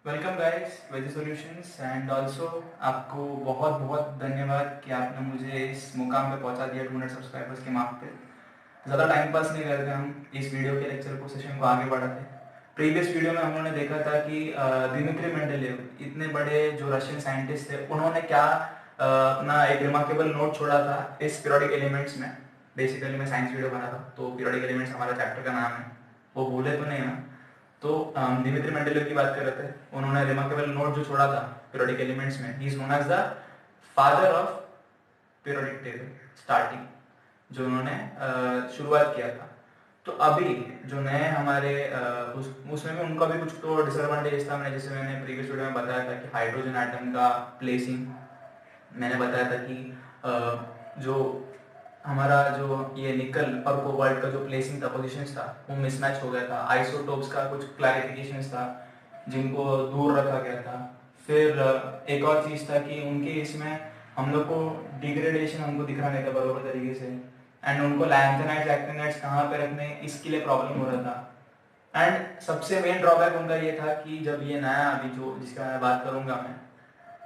Welcome guys veggie solutions and also आपको बहुत बहुत धन्यवाद कि आपने मुझे इस मुकाम पे पहुंचा दिया 200 सब्सक्राइबर्स के मार्क पे। ज़्यादा टाइम पास नहीं करते हम इस वीडियो के लेक्चर को सेशन को आगे बढ़ाते। प्रीवियस वीडियो में हम लोगों ने देखा था कि दिमित्री मेंडेलेव इतने बड़े जो रशियन साइंटिस्ट थे उन्होंने क्या अपना एक रिमार्केबल नोट छोड़ा था इस पीरियोडिक एलिमेंट्स में। बेसिकली मैं साइंस वीडियो बना था तो पीरियोडिक एलिमेंट्स हमारा चैप्टर का नाम है, वो भूले तो नहीं ना। तो दिमित्री मेंडेलेव की बात कर रहे थे, उन्होंने रिमार्केबल नोट जो छोड़ा था पीरियोडिक एलिमेंट्स में, he is known as the father of periodic table starting, जो उन्होंने शुरुआत किया था। तो अभी जो नए हमारे उसमें भी उनका भी कुछ तो डिसएडवांटेज था। मैंने जैसे मैंने प्रीवियस वीडियो में बताया था कि हाइड्रोजन एटम का प्लेसिंग, मैंने बताया था कि जो हमारा जो ये निकल और कोबाल्ट का जो प्लेसिंग था, पोजीशंस था, वो मिसमैच हो गया था। आइसोटोप्स का कुछ क्लैरिफिकेशंस था जिनको दूर रखा गया था। फिर एक और चीज़ था कि उनके इसमें हम लोग को डिग्रेडेशन हमको दिखा नहीं था बराबर तरीके से, एंड उनको लैंथेनाइट्स एक्टिनाइट्स कहाँ पे रखने इसके लिए प्रॉब्लम हो रहा था। एंड सबसे मेन ड्रॉबैक उनका ये था कि जब ये नया अभी जो जिसका मैं बात करूँगा, मैं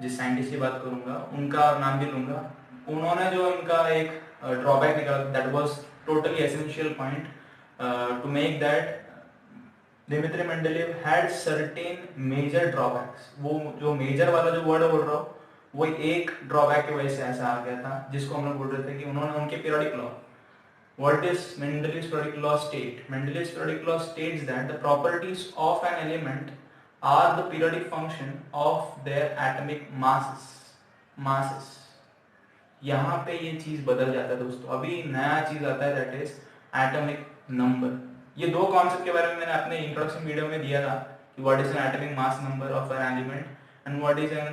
जिस साइंटिस्ट की बात करूँगा उनका नाम भी लूँगा, उन्होंने जो इनका एक ड्रॉबैक निकाला, that was totally essential point to make that Dmitri Mendeleev had certain major drawbacks. वो जो मेजर वाला जो वर्ड बोल रहा हूँ वो एक ड्रॉबैक की वजह से ऐसा आ गया था, जिसको हम लोग बोल रहे थे कि उन्होंने उनके periodic law, what is Mendeleev's periodic law state? Mendeleev's periodic law states that the properties of an element are the periodic function of their atomic masses. यहाँ पे ये चीज बदल जाता है दोस्तों। अभी नया चीज आता है दैट इज एटॉमिक नंबर। ये दो कॉन्सेप्ट के बारे में मैंने अपने इंट्रोडक्शन वीडियो में दिया था कि what is an atomic mass number of an element and what is an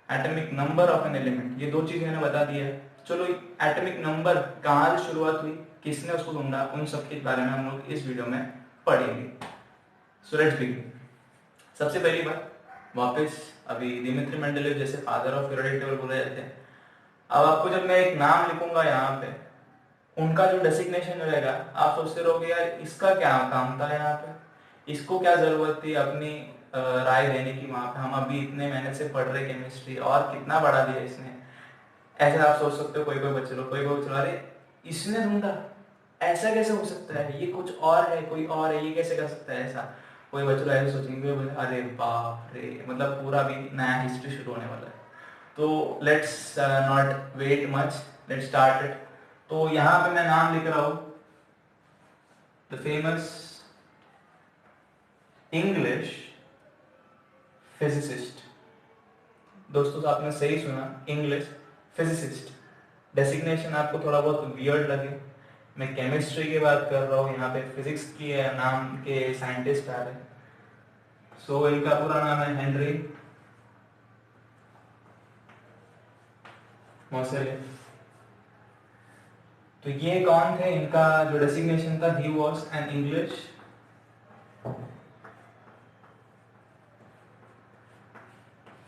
atomic number of an element. ये दो चीज मैंने बता दी है। चलो एटॉमिक नंबर कहाँ से शुरुआत हुई, किसने उसको ढूंढा, उन सब के बारे में हम लोग इस वीडियो में पढ़ेंगे। So let's begin. सबसे पहली बात, वापस अभी दिमित्री मेंडेलेव जैसे फादर ऑफ पीरियोडिक टेबल बोले जाते हैं। अब आपको जब मैं एक नाम लिखूंगा यहाँ पे, उनका जो डेसिग्नेशन रहेगा, आप सोचते रहोगे यार इसका क्या काम था यहाँ पे, इसको क्या जरूरत थी अपनी राय देने की वहां पे, हम अभी इतने मेहनत से पढ़ रहे केमिस्ट्री और कितना बढ़ा दिया इसने। ऐसे आप सोच सकते हो, कोई कोई बच्चे लोग, कोई कोई बच्चे, अरे इसने ढूंढा, ऐसा कैसे हो सकता है, ये कुछ और है, कोई और है, ये कैसे कर सकता है ऐसा। कोई बच्चे लोग ऐसे सोचेंगे, अरे बाप रे, मतलब पूरा भी नया हिस्ट्री शुरू होने वाला है। तो let's not wait much, let's start it. तो यहाँ पे मैं नाम लिख रहा हूँ, द फेमस इंग्लिश फिजिसिस्ट। दोस्तों आपने सही सुना, इंग्लिश फिजिसिस्ट। डेसिग्नेशन आपको थोड़ा बहुत वियर्ड लगे, मैं केमिस्ट्री की बात कर रहा हूँ, यहाँ पे फिजिक्स की नाम के साइंटिस्ट आ रहे हैं। सो इनका पूरा नाम है हेनरी मोसेले। तो ये कौन थे, इनका जो डेसिग्नेशन था, he was an English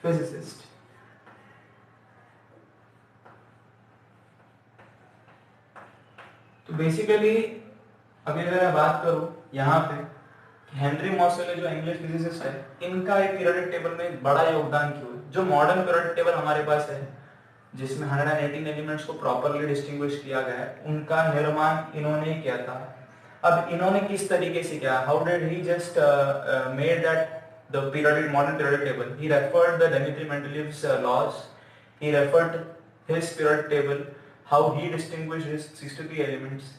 physicist. तो बेसिकली अभी अगर मैं बात करूं यहाँ पे, हेनरी मोसेले जो इंग्लिश फिजिसिस्ट है, इनका एक पीरियोडिक टेबल में बड़ा योगदान क्यों है। जो मॉडर्न पीरियोडिक टेबल हमारे पास है जिसमें 118 एलिमेंट्स को प्रॉपरली डिस्टिंग्विश किया गया है, उनका निर्माण इन्होंने किया था। अब इन्होंने किस तरीके से किया, how did he just made that the periodic modern periodic table, he referred the Dmitri Mendeleev's laws, he referred his periodic table, how he distinguished his 63 elements।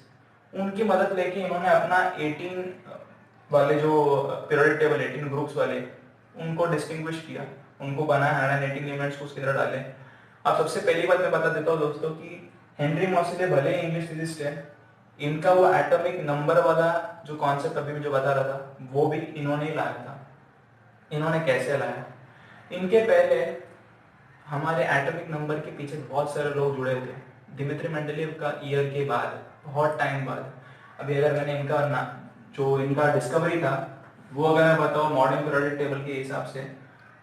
उनकी मदद लेके इन्होंने अपना 18 वाले जो पीरियोडिक टेबल 18 ग्रुप्स वाले, उनको डिस्टिंग्विश किया, उनको बनाया, 118 एलिमेंट्स को उसके अंदर डाले। अब सबसे पहली बात मैं बता देता हूँ दोस्तों कि हेनरी मोसेले भले इंग्लिश फिजिसिस्ट है, इनका वो एटॉमिक नंबर वाला जो कॉन्सेप्ट अभी मैं जो बता रहा था वो भी इन्होंने ही लाया था। इन्होंने कैसे लाया, इनके पहले हमारे एटॉमिक नंबर के पीछे बहुत सारे लोग जुड़े थे। दिमित्री मेंडेलेव का ईयर के बाद, बहुत टाइम बाद, अभी अगर मैंने इनका जो इनका डिस्कवरी था वो अगर मैं बताऊँ मॉडर्न पीरियोडिक टेबल के हिसाब से,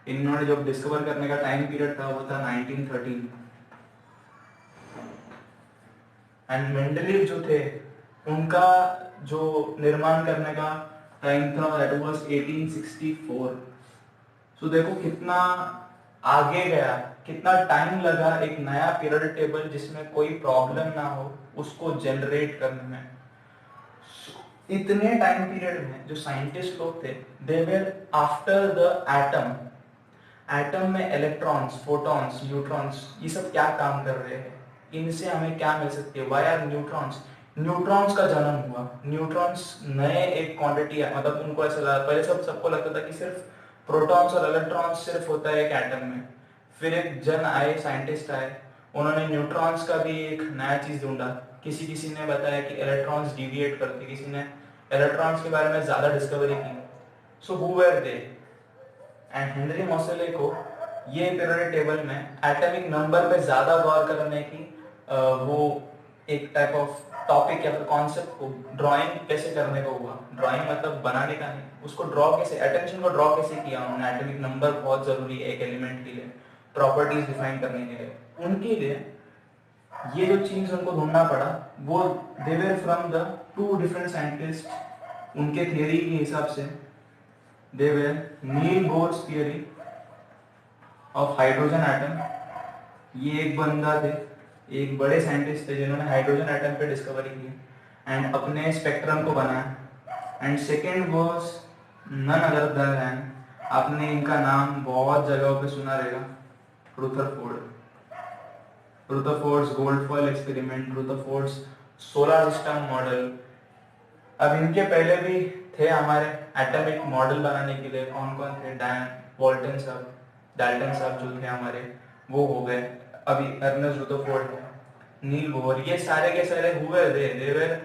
इन्होंने जब डिस्कवर करने का टाइम पीरियड था वो था 1913। एंड मेंडेलीव जो थे उनका जो निर्माण करने का टाइम था दैट वाज 1864। सो देखो कितना आगे गया, कितना टाइम लगा एक नया पीरियोडिक टेबल जिसमें कोई प्रॉब्लम ना हो उसको जनरेट करने में। इतने टाइम पीरियड में जो साइंटिस्ट लोग थे, they were after the atom. Atom में इलेक्ट्रॉन्स, फोटॉन्स, न्यूट्रॉन्स, ये सब क्या काम कर रहे हैं, इनसे हमें क्या मिल सकती है, वाई आर न्यूट्रॉन्स। न्यूट्रॉन्स का जन्म हुआ। न्यूट्रॉन्स नए एक क्वांटिटी है, मतलब उनको ऐसा लगा, पहले सबको लगता था कि सिर्फ प्रोटॉन्स और इलेक्ट्रॉन्स सिर्फ होता है एक एटम में। फिर एक जन आए, साइंटिस्ट आए, उन्होंने न्यूट्रॉन्स का भी एक नया चीज ढूंढा। किसी ने बताया कि इलेक्ट्रॉन्स डिविएट करते, किसी ने इलेक्ट्रॉन्स के बारे में ज्यादा डिस्कवरी की। So who were they? And Henry Moseley को ये पीरियोडिक टेबल में एटॉमिक नंबर पे ज्यादा गौर करने की वो एक टाइप ऑफ टॉपिक या फिर कॉन्सेप्ट को ड्राइंग कैसे करने को हुआ। ड्राइंग मतलब बनाने का नहीं, उसको ड्रॉ कैसे, अटेंशन को ड्रॉ कैसे किया उन्होंने। एटॉमिक नंबर बहुत जरूरी है एक एलिमेंट के लिए, प्रॉपर्टीज डिफाइन करने के लिए। उनके लिए ये जो चीज उनको ढूंढना पड़ा, वो they were from the two different scientist. उनके थियरी के हिसाब से they were Niels Bohr's theory of hydrogen atom. ये एक बंदा थे, एक बड़े साइंटिस्ट थे जिन्होंने हाइड्रोजन एटम पे डिस्कवरी की एंड अपने स्पेक्ट्रम को बनाया। And second was none other than, आपने इनका नाम बहुत जगहों पे सुना रहेगा, Rutherford. Rutherford's gold foil experiment, Rutherford's solar system model. अब इनके पहले भी थे हमारे एटॉमिक मॉडल बनाने के लिए, कौन कौन थे? वॉल्टन साहब, डाल्टन साहब जो थे हमारे, वो हो गए। अभी अर्नेस्ट रुदरफोर्ड है, नील बोहर, ये सारे के सारे हुए they were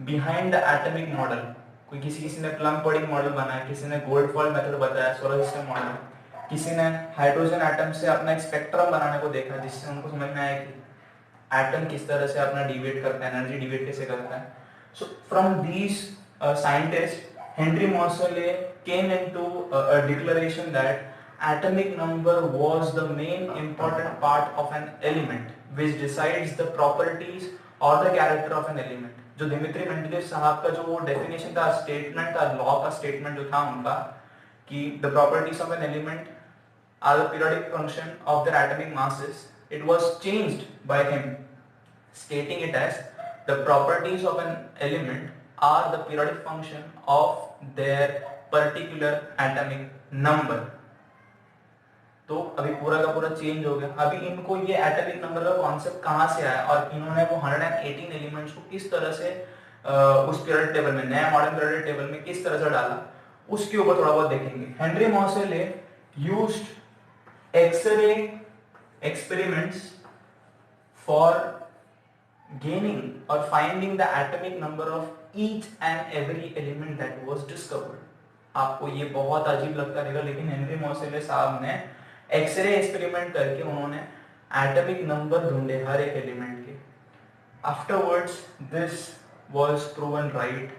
behind the atomic model. कोई किसी ने प्लम पडिंग मॉडल बनाया, किसी ने गोल्डफॉयल मेथड बताया, सोलर सिस्टम मॉडल, किसी ने हाइड्रोजन एटम से अपना एक स्पेक्ट्रम बनाने को देखा, जिससे उनको समझ में आया कि एटम किस तरह से अपना डिवेट करता है, एनर्जी डिवेट कैसे करता है। So from these scientists, Henry Moseley came into a declaration that atomic number was the main important part of an element which decides the properties or the character of an element। जो Dmitry Mendeleev साहब का जो वो definition था, statement था, law का statement जो था उनका, कि the properties of an element are the periodic function of their atomic masses, it was changed by him, stating it as the properties of an element are the periodic function of their particular atomic number। तो अभी पूरा का पूरा change हो गया। अभी इनको ये एटॉमिक नंबर का कॉन्सेप्ट कहाँ से आया और इन्होंने वो 118 एलिमेंट्स को किस तरह से उस पीरियड टेबल में, नया मॉडर्न पीरियड टेबल में किस तरह से डाला, उसके ऊपर थोड़ा बहुत देखेंगे। Henry Moseley used X ray experiments for gaining or finding the atomic number of each and every element that was discovered। आपको ये बहुत अजीब लगता रहेगा, लेकिन हेनरी मोसेले साहब ने एक्सरे एक्सपेरिमेंट करके उन्होंने एटॉमिक नंबर ढूंढे हर एक एलिमेंट के। Afterwards this was proven right.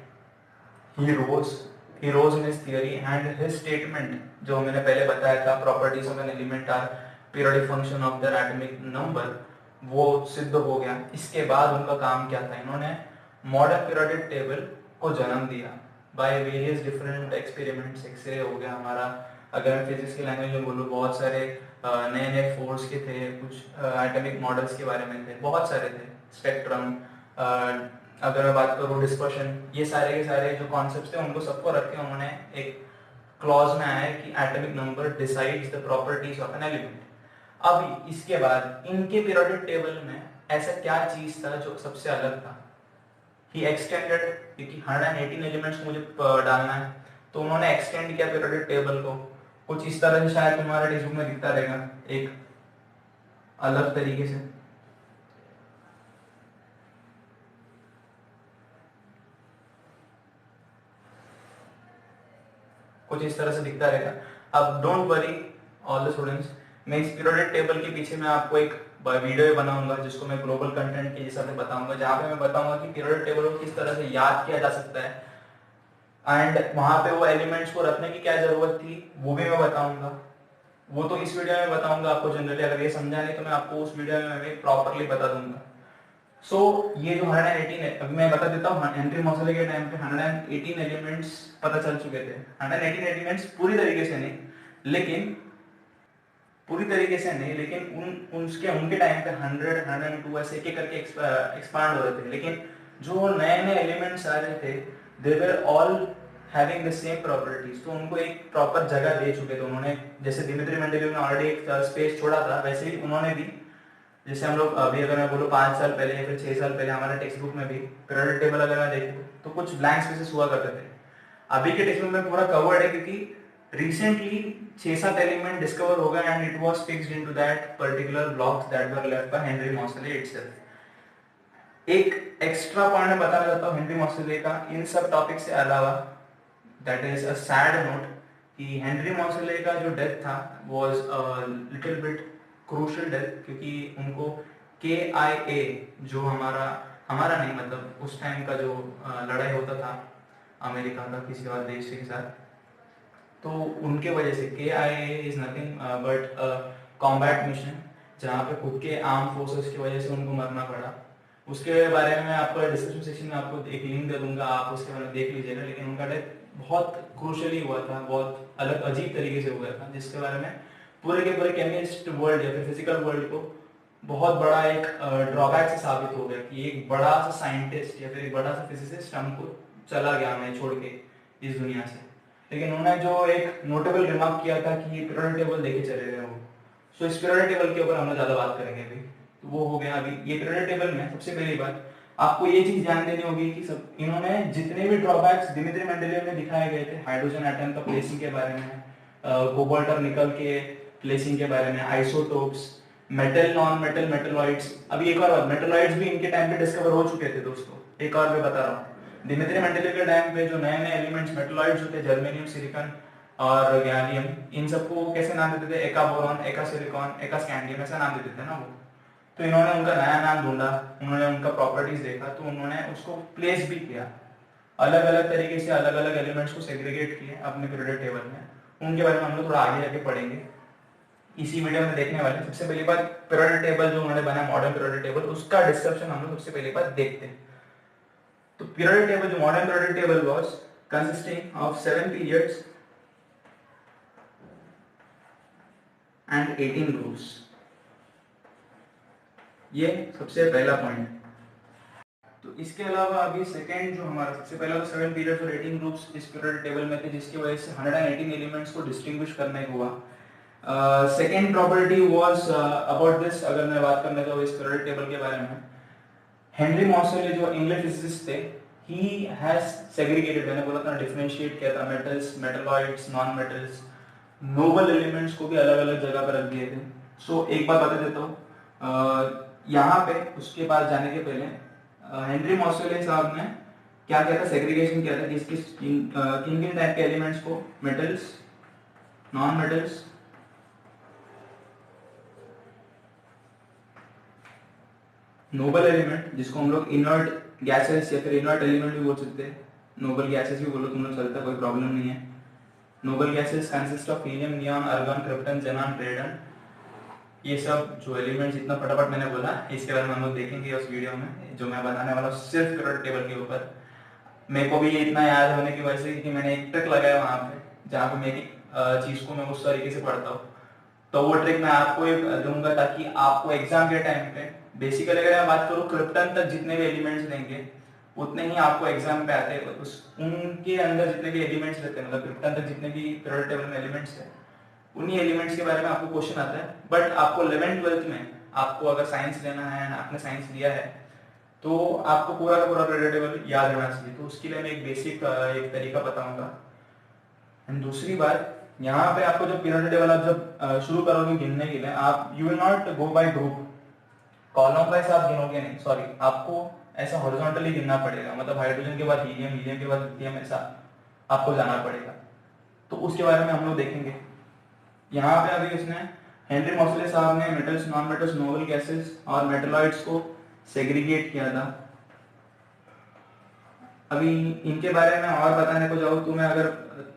He rose in his theory and his statement जो मैंने पहले बताया था, properties of an element are periodic function of their atomic number, वो सिद्ध हो गया। इसके बाद उनका काम क्या था, इन्होंने मॉडर्न पीरियोडिक टेबल को जन्म दिया by various different experiments. X-ray हो गया हमारा, अगर मैं फिजिक्स की लैंग्वेज में बोलूँ, बहुत सारे नए नए फोर्स के थे, कुछ एटॉमिक मॉडल्स के बारे में थे, बहुत सारे थे, स्पेक्ट्रम, अगर मैं बात करूँ डिस्पर्शन, ये सारे के सारे जो कॉन्सेप्ट्स थे उनको सबको रख के उन्होंने एक क्लॉज में आया कि atomic number decides the properties of an element. अभी इसके बाद इनके पीरियोडिक टेबल में ऐसा क्या चीज था जो सबसे अलग था? ही एक्सटेंडेड, क्योंकि 118 एलिमेंट्स मुझे डालना है, तो उन्होंने एक्सटेंड किया पीरियोडिक टेबल को कुछ इस तरह से, शायद तुम्हारे टेक्स्ट बुक में दिखता रहेगा एक अलग तरीके से। कुछ इस तरह से दिखता रहेगा। अब don't worry all the students, मैं इस पीरियोडिक टेबल के पीछे मैं आपको एक वीडियो बनाऊंगा जिसको मैं ग्लोबल कंटेंट के हिसाब से बताऊंगा, जहाँ पे मैं बताऊंगा कि पीरियोडिक टेबल को किस तरह से याद किया जा सकता है एंड वहां पे वो एलिमेंट्स को रखने की क्या जरूरत थी वो भी मैं बताऊंगा। वो तो इस वीडियो में बताऊंगा आपको जनरली, अगर ये समझा नहीं तो मैं आपको उस वीडियो में भी प्रॉपरली बता दूंगा। सो ये जो 118 है, अभी मैं बता देता हूँ, हेनरी मोसेले के टाइम पे 118 एलिमेंट्स पता चल चुके थे। 118 एलिमेंट्स पूरी तरीके से नहीं, लेकिन पूरी तरीके से नहीं, लेकिन उनके टाइम पे 100, 102 ऐसे एक एक करके एक्सपांड हो रहे थे। लेकिन जो नए नए एलिमेंट्स आ रहे थे, they were all having the same properties, तो उनको एक प्रॉपर जगह दे चुके थे उन्होंने। जैसे दिमित्री मेंडेलिव ने ऑलरेडी एक स्पेस छोड़ा था, वैसे ही उन्होंने भी, जैसे हम लोग अभी अगर मैं बोलूँ 5 साल पहले या फिर 6 साल पहले हमारे टेक्स्ट बुक में भी पीरियोडिक टेबल अगर मैं देखूँ तो कुछ ब्लैंक स्पेसेस हुआ करते थे। अभी के टेक्स्ट बुक में पूरा कवर्ड है, क्योंकि रिसेंटली 6-7 एलिमेंट डिस्कवर हो गए and it was fixed into that particular blocks that were left by Henry Mauchly itself. एक एक्स्ट्रा पॉइंट मैं बताना चाहता हूँ हेनरी मॉसले का इन सब टॉपिक से अलावा, that is a sad note कि हेनरी मॉसले का जो डेथ था was a little bit crucial death, क्योंकि उनको KIA जो हमारा नहीं, मतलब उस टाइम का जो लड़ाई होता था अमेरिका का किसी और देश के साथ, तो उनके वजह से KIA is nothing but combat mission, जहाँ पे खुद के आर्म फोर्सेस की वजह से उनको मरना पड़ा। उसके बारे में मैं आपको डिस्क्रिप्शन सेक्शन में आपको एक लिंक दे दूंगा, आप उसके बारे में देख लीजिएगा। लेकिन उनका डेथ बहुत क्रूशली हुआ था, बहुत अलग अजीब तरीके से हुआ था, जिसके बारे में पूरे के पूरे केमिस्ट वर्ल्ड या फिर फिजिकल वर्ल्ड को बहुत बड़ा एक ड्रॉबैक से साबित हो गया कि एक बड़ा सा साइंटिस्ट या फिर एक बड़ा सा फिजिसिस्ट हमको चला गया हमें छोड़ के इस दुनिया से। लेकिन उन्होंने जो एक नोटेबल रिमार्क किया था कि ये पीरियोडिक टेबल देखे चले गए वो, सो इस पीरियोडिक टेबल के ऊपर हम लोग ज़्यादा बात करेंगे अभी। तो वो हो गया। अभी ये पीरियोडिक टेबल में सबसे पहली बात आपको ये चीज़ ध्यान देनी होगी कि सब इन्होंने जितने भी ड्रॉबैक्स दिमित्री मेंडेलियव में दिखाए गए थे, हाइड्रोजन एटम का प्लेसिंग के बारे में, कोबाल्ट और निकल के प्लेसिंग के बारे में, isotopes, metal non metal metalloids. अभी एक और बात, मेटलॉइड्स भी इनके टाइम पे डिस्कवर हो चुके थे दोस्तों। एक और मैं बता रहा हूँ, दिमित्री मेंडेलिव के टाइम पे जो नए नए एलिमेंट्स मेटलॉइड्स होते, जर्मेनियम, सिलिकॉन और गैलियम, इन सबको कैसे नाम देते थे? एका बोरॉन, एका सिलिकॉन, एका स्कैंडियम, ऐसा नाम देते थे ना वो। तो इन्होंने उनका नया नाम ढूंढा, उन्होंने उनका प्रॉपर्टीज देखा, तो उन्होंने उसको प्लेस भी किया अलग अलग तरीके से, अलग अलग एलिमेंट्स को सेग्रीगेट किए अपने पीरियोडिक टेबल में। उनके बारे में हम लोग थोड़ा आगे जाके पढ़ेंगे, इसी वीडियो में देखने वाले। सबसे पहली बात, पीरियोडिक टेबल जो उन्होंने बनाया मॉडर्न पीरियोडिक टेबल, उसका डिस्क्रिप्शन हम लोग सबसे पहली बात देखते हैं। तो पीरियोडिक टेबल, जो modern periodic table was consisting of 7 periods and 18 groups. ये सबसे पहला पॉइंट। तो इसके अलावा अभी सेकंड जो हमारा, सबसे पहला तो 7 पीरियड्स और 18 ग्रुप्स इस पीरियोडिक टेबल में थे, जिसकी वजह से 118 एलिमेंट्स को डिस्टिंग्विश करने को हुआ। Second property was about this, अगर मैं बात करना चाहूँ इस पीरियोडिक टेबल के बारे में, हेनरी मॉसले जो इंग्लिश फिजिसिस्ट थे, ही हैज सेग्रीगेटेड, मैंने बोला था डिफरेंशिएट किया था, metals, metalloids, non metals, noble elements को भी अलग अलग जगह पर रख दिए थे। सो एक बात बता देता हूँ यहाँ पे, उसके बाद जाने के पहले हेनरी मॉसले साहब ने क्या किया था? सेग्रीगेशन किया था किन किन टाइप के एलिमेंट्स को? Metals, non metals, noble element, जिसको हम लोग इनर्ट गैसेस या फिर इनर्ट एलिमेंट भी बोल सकते हैं, नोबल गैसेस भी बोलो तुम लोग चलता है, कोई प्रॉब्लम नहीं है। Noble gases consist of helium, neon, argon, krypton, xenon, radon. ये सब जो एलिमेंट्स इतना फटाफट मैंने बोला, इसके बारे में हम लोग देखेंगे उस वीडियो में जो मैं बताने वाला हूँ सिर्फ पीरियोडिक टेबल के ऊपर। मेरे को भी ये इतना याद होने की वजह से कि मैंने एक ट्रिक लगाया वहाँ पे, जहाँ पे मैं एक चीज़ को मैं उस तरीके से पढ़ता हूँ। तो वो ट्रिक मैं आपको दूंगा ताकि आपको एग्जाम के टाइम पे, बेसिकली अगर मैं बात करूँ क्रिप्टन तक जितने भी एलिमेंट्स देंगे उतने ही आपको एग्जाम पे आते हैं। उस उनके अंदर जितने भी एलिमेंट्स रहते हैं, मतलब क्रिप्टन तक जितने भी पीरियोडिक टेबल में एलिमेंट्स है, उन्हीं एलिमेंट्स के बारे में आपको क्वेश्चन आता है। बट आपको 11th-12th में, आपको अगर साइंस लेना है, आपने साइंस लिया है, तो आपको पूरा का पूरा पीरियोडिक टेबल याद रहना चाहिए। तो उसके लिए मैं एक बेसिक एक तरीका बताऊंगा। एंड दूसरी बात, यहाँ पे आपको जब पीरियोडिक टेबल आप जब शुरू करोगे गिनने के लिए, आप you will not go bye group, column wise आप गिनोगे नहीं, सॉरी, आपको ऐसा हॉरिजॉन्टली गिनना पड़ेगा। मतलब हाइड्रोजन के बाद हीलियम, हीलियम के बाद लिथियम, ऐसा आपको जाना पड़ेगा। तो उसके बारे में हम लोग देखेंगे। यहाँ पे अभी उसने, हेनरी मॉसले साहब ने metals, non metals, noble gases और मेटलॉइड्स को सेग्रीगेट किया था। अभी इनके बारे में और बताने को जाऊँ तो मैं अगर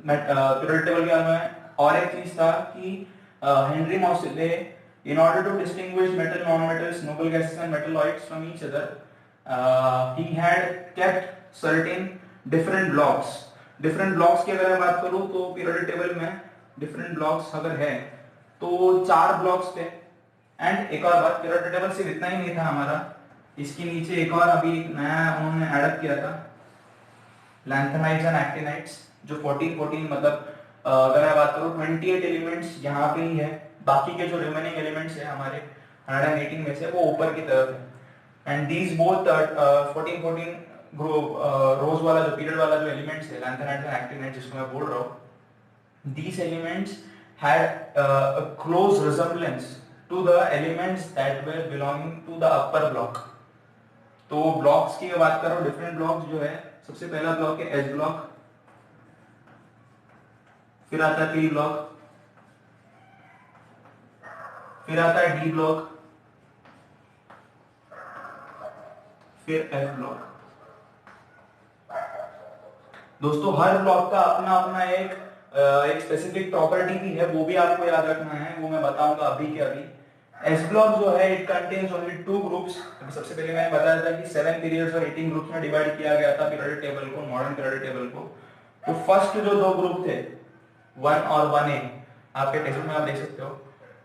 पीरियोडिक टेबल के बारे में और एक चीज था कि Henry Mauchly, in order to distinguish metal, non-metals, noble gases and metalloids from each other, he had kept certain different blocks. Different blocks की अगर मैं बात करूँ तो पीरियोडिक टेबल में डिफरेंट ब्लॉक्स अगर है तो 4 ब्लॉक्स थे। एंड एक और बात, पीरियोडिक टेबल सिर्फ इतना ही नहीं था हमारा, इसके नीचे एक और अभी नया उन्होंने ऐड किया था, लैंथेनाइड्स एंड एक्टिनाइड्स, जो 14 मतलब अगर मैं बात करूँ 28 एलिमेंट्स यहाँ पे ही है, बाकी के जो रिमेनिंग एलिमेंट्स है हमारे 118 में से वो ऊपर की तरफ है। एंड दीज बोथ 14 रोज वाला जो पीरियड वाला जो एलिमेंट्स है लैंथेनाइड्स एंड एक्टिनाइड्स जिसको मैं बोल रहा हूँ, these elements had a close resemblance to the elements that were belonging to the upper block। तो ब्लॉक्स की बात करो, डिफरेंट ब्लॉक्स जो है, सबसे पहला ब्लॉक है एच ब्लॉक, फिर आता है पी ब्लॉक, फिर आता है डी ब्लॉक, फिर एफ ब्लॉक। दोस्तों हर ब्लॉक का अपना अपना एक स्पेसिफिक प्रॉपर्टी भी है, वो भी आपको याद रखना है, वो मैं बताऊंगा अभी के अभी। एस ब्लॉक जो है इट कंटेन्स ओनली 2 ग्रुप्स। सबसे पहले मैंने बताया था कि 7 पीरियड्स और 18 ग्रुप्स में डिवाइड किया गया था पीरियोडिक टेबल को, मॉडर्न पीरियोडिक टेबल को। तो फर्स्ट जो 2 ग्रुप थे 1 और 1A, आपके टेक्स्ट में आप देख सकते हो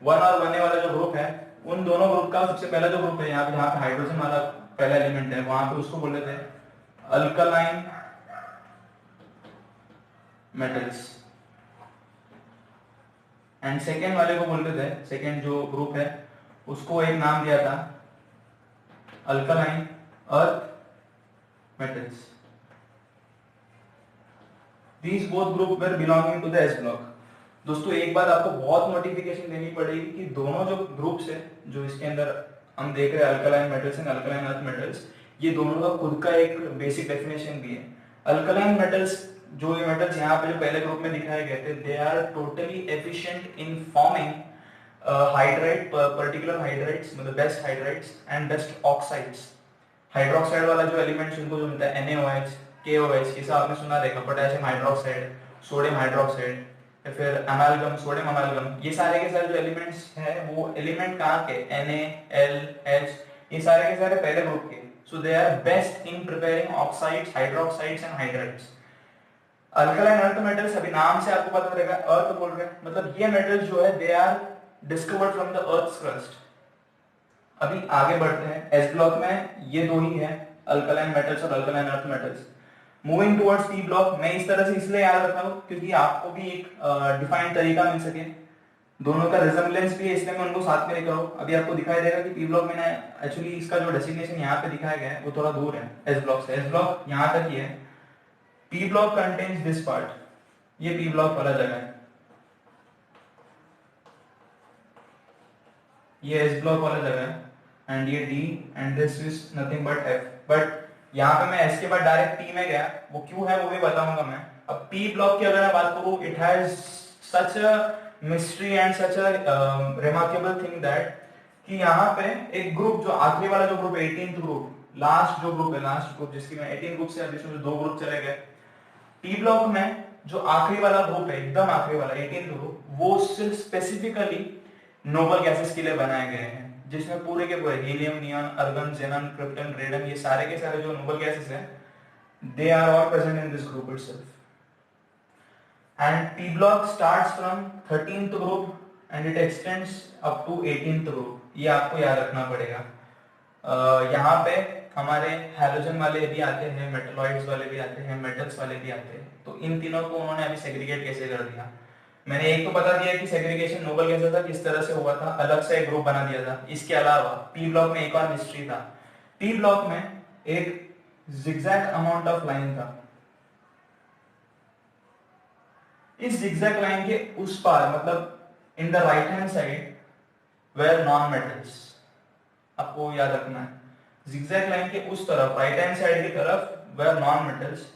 1 और 1A वाला जो ग्रुप है, उन दोनों ग्रुप का सबसे पहला जो ग्रुप है यहाँ पे हाइड्रोजन वाला पहला एलिमेंट है, वहां पे उसको बोल रहे थे अल्कलाइन मेटल्स। एंड सेकेंड वाले को बोलते थे, सेकेंड जो ग्रुप है उसको एक नाम दिया था alkaline earth metals. These both group were belonging to the S block। दोस्तों एक बात आपको बहुत नोटिफिकेशन देनी पड़ेगी कि दोनों जो ग्रुप्स है जो इसके अंदर हम देख रहे हैं alkaline metals and alkaline earth metals, ये दोनों का खुद का एक बेसिक डेफिनेशन भी है। अल्कलाइन मेटल्स जो ये मेटल्स यहाँ पे जो पहले ग्रुप में दिखाए गए थे, they are totally efficient in forming hydride, particular hydrides, मतलब best hydrides and best oxides. Hydroxide वाला जो एलिमेंट्स उनको जो मिलता है NaOH, KOH, ये सब आपने सुना रहेगा, पोटेशियम हाइड्रोक्साइड, सोडियम हाइड्रोक्साइड, या फिर अमालगम, सोडियम अमालगम, ये सारे के सारे जो एलिमेंट्स है वो एलिमेंट कहाँ के, Na, L, H, ये सारे के सारे पहले ग्रुप के। So they are best in preparing oxides, hydroxides and hydrides. Alkaline earth metals, अभी नाम से आपको पता रहेगा अर्थ बोल रहे हैं, मतलब ये मेटल्स जो है they are discovered from the earth's crust. अभी आगे बढ़ते हैं, एस ब्लॉक में ये दो ही है, अल्कलाइन मेटल्स और alkaline earth metals. Moving towards P block, मैं इस तरह से इसलिए याद रखता हूँ क्योंकि आपको भी एक डिफाइंड तरीका मिल सके, दोनों का रिजेम्बलेंस भी है, इसलिए मैं उनको साथ में लेकर आऊँ। अभी आपको दिखाई देगा कि पी ब्लॉक में एक्चुअली इसका जो डेसिग्नेशन यहाँ पे दिखाया गया है वो थोड़ा दूर है एस ब्लॉक से। एस ब्लॉक यहाँ तक ही है। P block contains this part, ये पी ब्लॉक वाला जगह है, ये एस ब्लॉक वाला जगह है, एंड ये D and this is nothing but F. But यहाँ पे मैं एस के बाद डायरेक्ट पी में गया, वो क्यों है वो भी बताऊंगा मैं। अब पी ब्लॉक की अगर मैं बात करूँ, it has such a mystery and such a remarkable thing that कि यहाँ पे एक ग्रुप जो आखिरी वाला जो ग्रुप है 18th ग्रुप, लास्ट जो ग्रुप है, लास्ट ग्रुप जिसकी मैं 18 ग्रुप से अभी जो 2 ग्रुप चले गए, पी ब्लॉक में जो आखिरी वाला ग्रुप है, एकदम आखिरी वाला 18th ग्रुप, वो सिर्फ स्पेसिफिकली नोबल गैसेस के लिए बनाए गए हैं, जिसमें पूरे के पूरे helium, neon, argon, xenon, krypton, radon, ये सारे के सारे जो नोबल गैसेस हैं, they are all present in this group itself. And P block starts from 13th group and it extends up to 18th group, ये आपको याद रखना पड़ेगा। यहाँ पे हमारे हैलोजन वाले भी आते हैं, मेटलॉइड्स वाले भी आते हैं, मेटल्स वाले भी आते हैं। तो इन तीनों को उन्होंने अभी सेग्रीगेट कैसे कर दिया, मैंने एक तो बता दिया कि सेग्रीगेशन नोबल गैसेस था किस तरह से हुआ था, अलग से एक ग्रुप बना दिया था। इसके अलावा पी ब्लॉक में एक और मिस्ट्री था, पी ब्लॉक में एक जिगजैग अमाउंट ऑफ लाइन था। इस जिगजैग लाइन के उस पार, मतलब in the right hand side where non metals, आपको याद रखना है, जिगजैग लाइन के उस तरफ, राइट हैंड साइड की तरफ where non metals.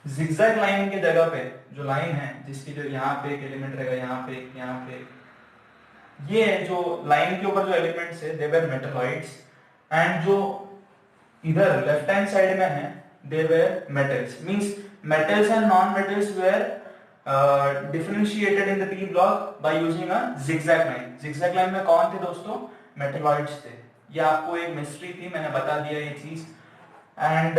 Zigzag line के जगह पे जो लाइन है, जिसकी जो यहाँ पे एक एलिमेंट रहेगा, यहाँ पे, ये जो लाइन के ऊपर जो एलिमेंट्स है दे वर मेटलॉइड्स, एंड जो इधर लेफ्ट हैंड साइड में है they were metals. Means metals and non metals were differentiated in the P block by using a zigzag line. Zigzag line में कौन थे दोस्तों, मेटलॉइड्स थे। ये आपको एक मिस्ट्री थी, मैंने बता दिया ये चीज। एंड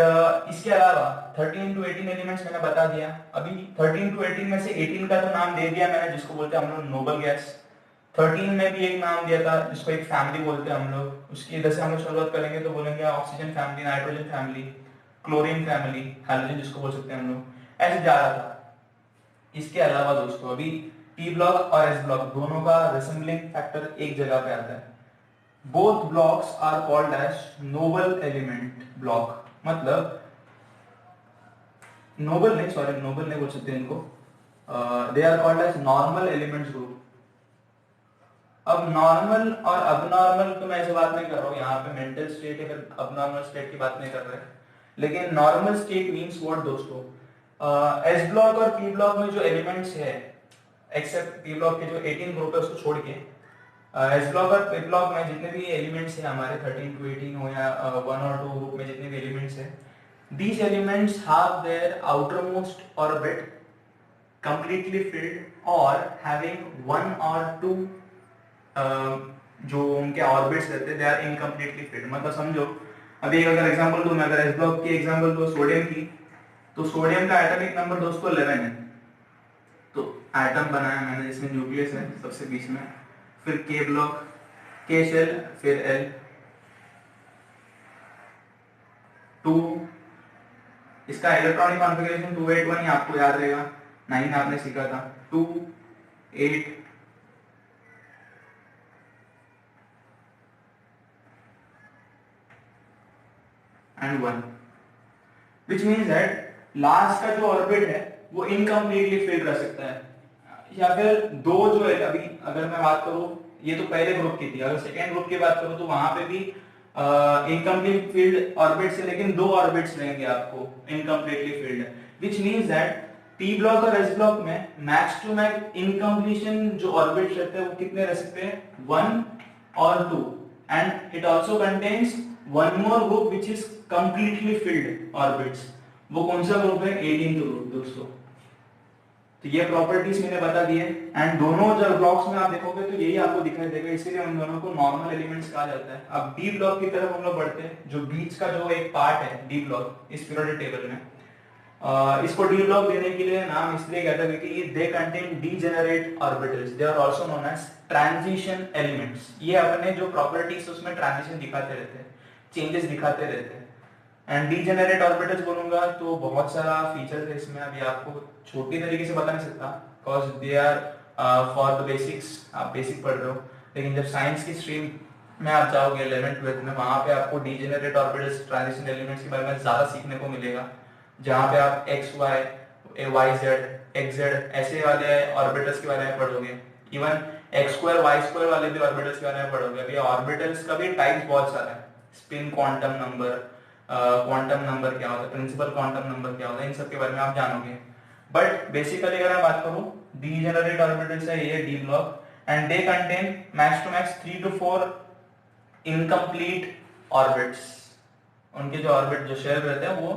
इसके अलावा 13 टू 18 एलिमेंट्स मैंने बता दिया। अभी 13 टू 18 में से 18 का तो नाम दे दिया मैंने, जिसको बोलते हैं हम लोग नोबल गैस। 13 में भी एक नाम दिया था जिसको एक फैमिली बोलते हैं हम लोग। उसकी इधर से हम लोग शुरुआत करेंगे तो बोलेंगे oxygen family, nitrogen family, chlorine family, hydrogen जिसको बोल सकते हैं हम लोग, ऐसे जा रहा था। इसके अलावा दोस्तों अभी पी ब्लॉक और एस ब्लॉक दोनों का रिसेंबलिंग फैक्टर एक जगह पे आता है। Both blocks are called as noble element block, मतलब नोबल नहीं बोल सकते इनको, they are called as normal elements group. अब नॉर्मल और अबनॉर्मल तो मैं ऐसे बात नहीं कर रहा हूँ, यहाँ पे मेंटल स्टेट या फिर अबनॉर्मल स्टेट की बात नहीं कर रहे, लेकिन नॉर्मल स्टेट मींस व्हाट दोस्तों, एस ब्लॉक और पी ब्लॉक में जो एलिमेंट्स है, एक्सेप्ट पी ब्लॉक के जो 18 ग्रुप है उसको छोड़ के, एस ब्लॉक और पी ब्लॉक में जितने भी एलिमेंट्स हैं हमारे 13 टू 18 हो या 1 और 2 ग्रुप में जितने भी एलिमेंट्स हैं, these elements have their outermost orbit completely filled or having one or two जो उनके ऑर्बिट्स रहते हैं, दे आर इनकम्प्लीटली फिल्ड। मतलब समझो, अभी अगर एग्जांपल दूं, मैं अगर एस ब्लॉक की एग्जांपल दूं सोडियम की, तो सोडियम का एटॉमिक नंबर दोस्तों 11 है। तो एटम बनाया मैंने जिसमें न्यूक्लियस है सबसे बीच में, फिर के ब्लॉक, के शेल, फिर एल 2, इसका इलेक्ट्रॉनिक कॉन्फ़िगरेशन 281 ही आपको याद रहेगा, 9 आपने सीखा था, 2 8 and 1, which means that last का जो ऑर्बिट है वो इनकम्प्लीटली फिल कर सकता है, या फिर दो जो है, अभी अगर मैं बात करूं, ये तो पहले ग्रुप की थी, अगर सेकेंड ग्रुप की बात करूं तो वहां पे भी इनकम्प्लीट फील्ड ऑर्बिट्स है, लेकिन दो ऑर्बिट्स रहेंगे आपको incompletely field, which means that P block और एस ब्लॉक में मैक्स टू मैक्स इनकम्प्लीशन जो ऑर्बिट्स रहते हैं वो कितने रह सकते हैं, 1 और 2, and it also contains one more group which is completely filled orbits. वो कौन सा ग्रुप है, 18th ग्रुप दोस्तों। तो ये प्रॉपर्टीज मैंने बता दी है, एंड दोनों जब ब्लॉक्स में आप देखोगे तो यही आपको दिखाई देगा, इसीलिए उन दोनों को नॉर्मल एलिमेंट्स कहा जाता है। अब डी ब्लॉक की तरफ हम लोग बढ़ते हैं, जो बीच का जो एक पार्ट है डी ब्लॉक इस पीरियोडिक टेबल में, इसको डी ब्लॉक देने के लिए नाम इसलिए कहता है क्योंकि they contain degenerate orbitals, they are also known as transition elements. ये अपने जो प्रॉपर्टीज उसमें ट्रांजिशन दिखाते रहते हैं, चेंजेस दिखाते रहते हैं। एंड डीजेनरेट ऑर्बिटल्स बोलूंगा तो बहुत सारा फीचर्स है इसमें, अभी आपको छोटी तरीके से बता नहीं सकता because they are for the basics, आप बेसिक पढ़ रहे हो, लेकिन जब साइंस की स्ट्रीम में आप जाओगे 11th 12th में, वहां पे आपको डीजेनरेट ऑर्बिटल्स, ट्रांजिशन एलिमेंट्स के बारे में ज्यादा सीखने को मिलेगा, जहां पे आप x y, y z, x z ऐसे वाले ऑर्बिटल्स के बारे में पढ़ोगे, even x square y square वाले भी ऑर्बिटल्स के बारे में पढ़ोगे। अभी ऑर्बिटल्स का भी टाइप्स बहुत सारे हैं, spin quantum number, quantum number क्या होता है, प्रिंसिपल क्वांटम नंबर क्या होता है, इन सब के बारे में आप जानोगे। बट बेसिकली अगर मैं बात करूं, डीजेनरेट ऑर्बिटल्स है ये D block, and they contain max to max 3 to 4 incomplete orbits. उनके जो ऑर्बिट, जो शेल रहते हैं वो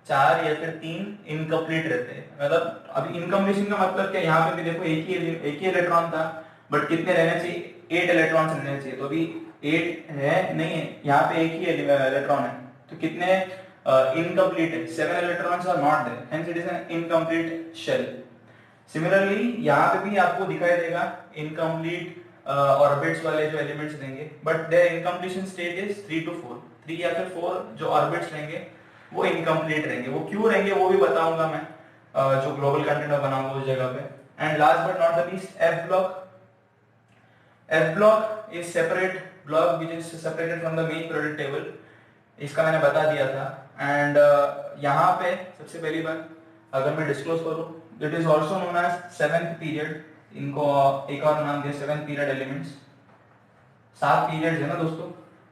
4 या फिर 3 इनकम्प्लीट रहते हैं। मतलब अभी इनकम्प्लीशन का मतलब क्या, यहाँ पे भी देखो एक ही इलेक्ट्रॉन था, बट कितने रहने चाहिए, 8 इलेक्ट्रॉन्स रहने चाहिए, तो अभी 8 है नहीं है, यहाँ पे एक ही इलेक्ट्रॉन है, तो कितने इनकम्प्लीट है, 7 electrons are not there, hence it is an incomplete shell. Similarly यहाँ पे भी आपको दिखाई देगा इनकम्प्लीट ऑर्बिट्स वाले जो एलिमेंट्स देंगे, but their incompletion state is 3 to 4, 3 या फिर 4 जो ऑर्बिट्स रहेंगे वो इनकम्प्लीट रहेंगे। वो क्यों रहेंगे वो भी बताऊंगा मैं, जो ग्लोबल कंटेंट में बनाऊंगा उस जगह पे। And last but not the least, F block. F block is separate block which is separated from the main periodic table, इसका मैंने बता दिया था। एंड यहाँ पे सबसे पहली बात अगर मैं डिस्क्लोज करूँ, it is also known as 7th period, इनको एक और नाम दिया 7th पीरियड एलिमेंट्स। 7 पीरियड्स है ना दोस्तों,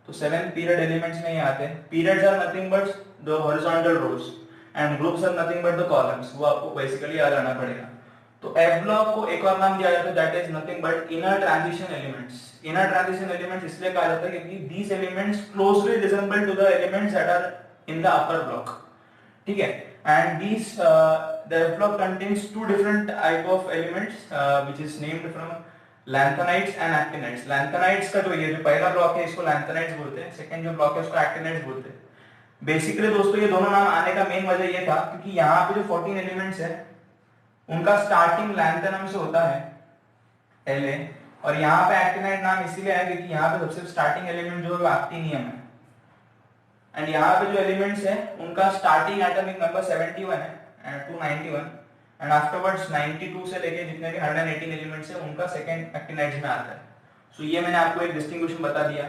तो 7th पीरियड एलिमेंट्स में ही आते हैं। Periods are nothing but the horizontal rows and groups are nothing but the columns, वो आपको बेसिकली याद रहना पड़ेगा। तो एफ ब्लॉक को एक और नाम दिया जाता है, that is nothing but inner transition elements. Inner transition elements इसलिए कहा जाता है क्योंकि these elements closely resemble to the elements that are in the upper block, ठीक है। And these the F block contains 2 different type of elements which is named from lanthanides and actinides. Lanthanides का जो ये जो पहला block है इसको lanthanides बोलते हैं, सेकंड जो ब्लॉक है उसको एक्टिनाइड्स बोलते हैं। बेसिकली दोस्तों ये दोनों नाम आने का मेन वजह ये था क्योंकि यहाँ पे जो 14 एलिमेंट्स है उनका स्टार्टिंग लैंथेनम से होता है La, और यहाँ पे एक्टिनाइड नाम इसीलिए है क्योंकि यहाँ पे सबसे स्टार्टिंग एलिमेंट जो है एक्टिनियम है, एंड यहाँ पे जो एलिमेंट्स है उनका स्टार्टिंग एटॉमिक नंबर 71 है एंड 291, एंड आफ्टरवर्ड्स 92 से लेके जितने भी 118 एलिमेंट्स है उनका सेकंड एक्टिनाइड्स में आता है। सो ये मैंने आपको एक डिस्टिंग्विशन बता दिया,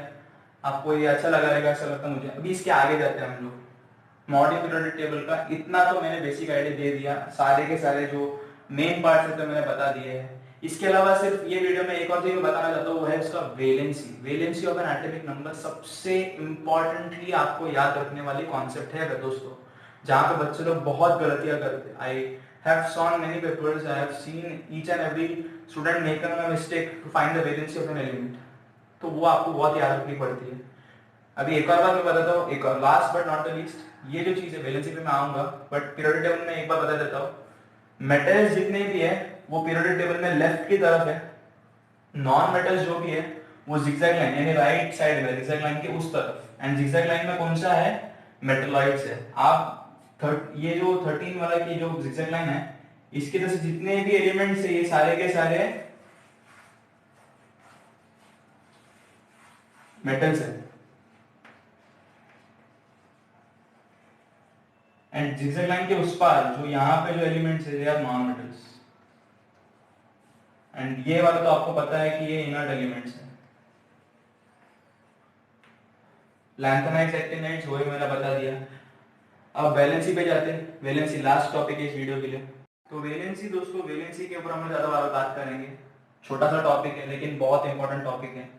आपको ये अच्छा लगा रहेगा, ऐसा लगता मुझे। अभी इसके आगे जाते हैं हम लोग। मॉडर्न पीरियोडिक टेबल का इतना तो मैंने बेसिक आइडिया दे दिया, सारे के सारे जो मेन पार्ट्स है तो मैंने बता दिए हैं। इसके अलावा सिर्फ ये वीडियो में एक और चीज बताना चाहता हूँ, वो है उसका valency of N atomic number. सबसे इंपॉर्टेंटली आपको याद रखने वाली कॉन्सेप्ट है अगर दोस्तों, जहाँ पे बच्चे लोग बहुत गलतियां करते हैं। I have sawn many papers, I have seen each and every student making a mistake to find the valency of an element, तो वो आपको बहुत याद रखनी पड़ती है। अभी एक और बात मैं बताता हूँ, एक और last but not the least, ये जो चीज है वैलेंसी पे मैं आऊंगा, बट पीरियोडिक टेबल में एक बार बता देता हूँ। मेटल्स जितने भी है वो पीरियोडिक टेबल में लेफ्ट की तरफ है, नॉन मेटल्स जो भी है वो जिगजैग लाइन यानी राइट साइड में जिगजैग लाइन के उस तरफ, एंड जिगजैग लाइन में कौन सा है, मेटलॉइड्स है। आप ये जो 13 वाला की जो जिगजैग लाइन है इसके तरफ से जितने भी एलिमेंट्स है ये सारे के सारे मेटल्स है, एंड जिगजैग लाइन के उस पार जो यहाँ पे जो एलिमेंट्स है they are non metals, and ये वाला तो आपको पता है कि ये इनर्ट एलिमेंट्स है। लैंथेनाइड्स एक्टिनाइड्स वही मैंने बता दिया। अब वैलेंसी पे जाते हैं, वैलेंसी लास्ट टॉपिक है इस वीडियो के लिए। तो वैलेंसी दोस्तों, वैलेंसी के ऊपर हम ज्यादा बात करेंगे, छोटा सा टॉपिक है लेकिन बहुत इंपॉर्टेंट टॉपिक है।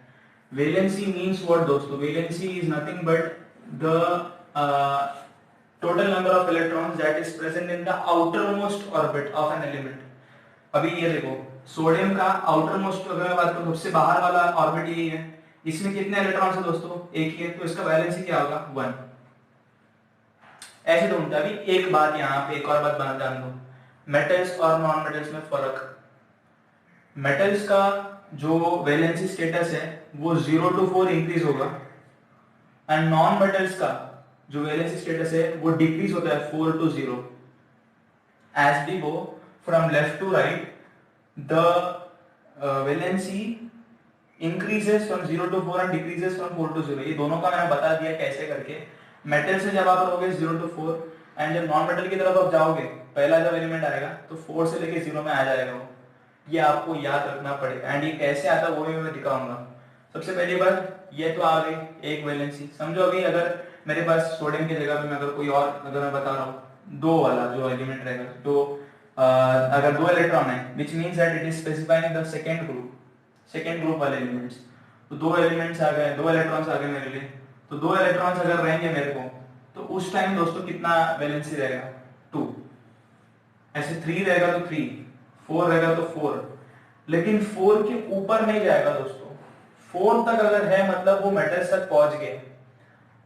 वैलेंसी मींस व्हाट दोस्तों, valency is nothing but the total number of electrons that is present in the outermost orbit of an element। अभी ये देखो सोडियम का आउटरमोस्ट अगर मैं बात करूं सबसे बाहर वाला ऑर्बिट यही है, इसमें कितने इलेक्ट्रॉन्स है दोस्तों, एक ही है, तो इसका वैलेंसी क्या होगा 1। ऐसे ढूंढते हैं। अभी एक बात यहाँ पे एक और बात बना जान दो, मेटल्स और नॉन मेटल्स में फर्क। मेटल्स का जो वैलेंसी स्टेटस है वो 0 to 4 इंक्रीज होगा, एंड नॉन मेटल्स का जो वैलेंसी स्टेटस है वो डिक्रीज होता है 4 to 0। As we go from left to right the valency increases from 0 to 4 and decreases from 4 to 0। ये दोनों का मैंने बता दिया कैसे करके। मेटल से जब आप रहोगे 0 to 4 एंड जब नॉन मेटल की तरफ आप जाओगे पहला जब एलिमेंट आएगा तो 4 से लेके 0 में आ जाएगा वो, ये आपको याद रखना पड़ेगा। एंड ये कैसे आता है वो भी मैं दिखाऊंगा। सबसे पहली बात ये तो आ गई एक वैलेंसी। समझो अभी अगर मेरे पास सोडियम की जगह पे मैं अगर कोई और अगर मैं बता रहा हूँ 2 वाला जो एलिमेंट रहेगा, तो अगर 2 इलेक्ट्रॉन है which means that it is specifying the second group वाले एलिमेंट्स। तो 2 एलिमेंट्स आ गए, 2 इलेक्ट्रॉन्स आ गए मेरे लिए, तो 2 इलेक्ट्रॉन्स अगर रहेंगे मेरे को तो उस टाइम दोस्तों कितना वैलेंसी रहेगा 2। ऐसे 3 रहेगा तो 3, 4 रहेगा तो 4, लेकिन 4 के ऊपर नहीं जाएगा दोस्तों। 4 तक अगर है मतलब वो मेटल्स तक पहुंच गए,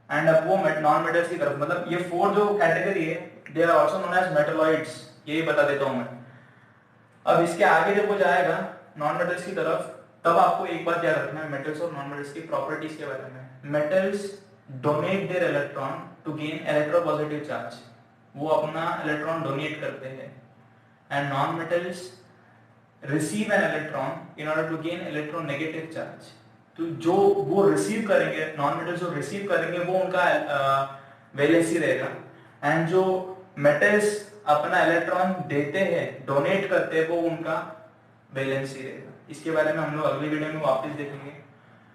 एंड अब वो नॉन मेटल्स की तरफ, मतलब ये 4 जो कैटेगरी है they are also known as metalloids, यही बता देता हूं मैं। अब इसके आगे जब वो जाएगा नॉन मेटल्स की तरफ तब आपको एक बात याद रखना है मेटल्स और नॉन मेटल्स की प्रॉपर्टीज के बारे में। Metals donate their electron to gain electropositive charge, वो अपना इलेक्ट्रॉन डोनेट करते हैं, and non metals receive an electron in order to gain electronegative charge. तो जो वो रिसीव करेंगे नॉन मेटल्स जो रिसीव करेंगे वो उनका वैलेंसी रहेगा, एंड जो मेटल्स अपना इलेक्ट्रॉन देते हैं डोनेट करते हैं वो उनका वैलेंसी रहेगा। इसके बारे में हम लोग अगली वीडियो में वापस देखेंगे,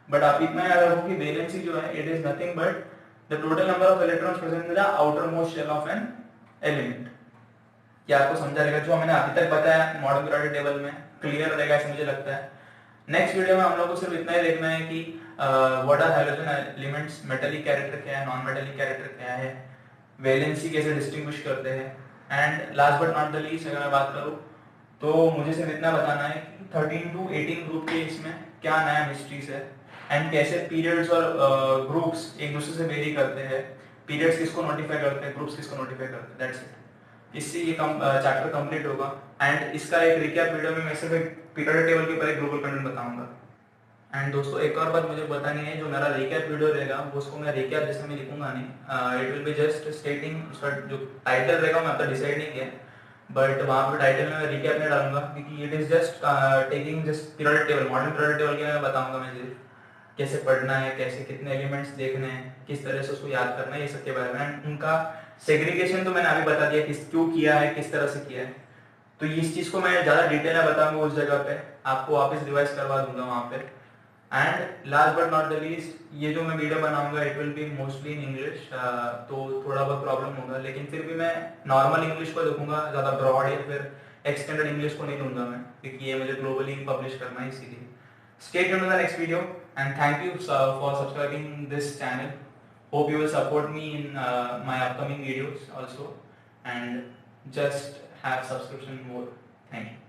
बट आप इतना याद रखो कि वैलेंसी जो है it is nothing but the total number of electrons present in the outermost shell of an element. क्या आपको समझा रहेगा? जो हमने अभी तक बताया मॉडर्न पीरियोडिक टेबल में क्लियर रहेगा ऐसा मुझे लगता है। नेक्स्ट वीडियो में हम लोग को सिर्फ इतना ही देखना है कि what are halogen elements, metallic character क्या है, नॉन मेटालिक कैरेक्टर क्या है, वैलेंसी कैसे डिस्टिंग्विश करते हैं, and last but not the least अगर मैं बात करूं तो मुझे सिर्फ इतना बताना है कि 13 to 18 ग्रुप के इसमें क्या नया मिस्ट्रीज है, एंड कैसे पीरियड्स और ग्रुप्स एक दूसरे से वेरी करते हैं, पीरियड्स किसको नोटिफाई करते हैं, ग्रुप्स किसको नोटिफाई करते हैं। That's it. इससे ये चैप्टर कंप्लीट होगा, एंड इसका एक रिकैप वीडियो में मैं सिर्फ एक पीरियोडिक टेबल के ऊपर एक ग्लोबल कंटेंट बताऊंगा। एंड दोस्तों एक और बात मुझे बतानी है, जो मेरा रिकैप वीडियो रहेगा वो उसको मैं रिकैप जैसे मैं लिखूंगा नहीं, it will be just stating, उसका जो टाइटल रहेगा मैं अब तक डिसाइड नहीं किया, बट वहाँ पे टाइटल में मैं रिकैप नहीं डालूंगा क्योंकि it is just taking just periodic table, modern periodic table के मैं बताऊंगा मैं सिर्फ कैसे पढ़ना है, कैसे कितने एलिमेंट्स देखने हैं, किस तरह से उसको याद करना है, ये सब के बारे में। एंड उनका सेग्रीगेशन तो मैंने अभी बता दिया किस क्यों किया है, किस तरह से किया है। तो इस चीज़ को मैं ज़्यादा डिटेल में बताऊंगा उस जगह पे, आपको वापस रिवाइज करवा दूंगा वहाँ पे। And last but not the least, ये जो मैं वीडियो बनाऊंगा it will be mostly in English, तो थोड़ा बहुत प्रॉब्लम होगा, लेकिन फिर भी मैं नॉर्मल इंग्लिश को देखूंगा, ज़्यादा ब्रॉड या फिर एक्सटेंडेड इंग्लिश को नहीं लूंगा मैं, क्योंकि ये मुझे ग्लोबली पब्लिश करना है इसीलिए। Stay tuned to the next video and thank you for subscribing this channel. Hope you will support me in my upcoming videos also, and just have subscription more. Thank you.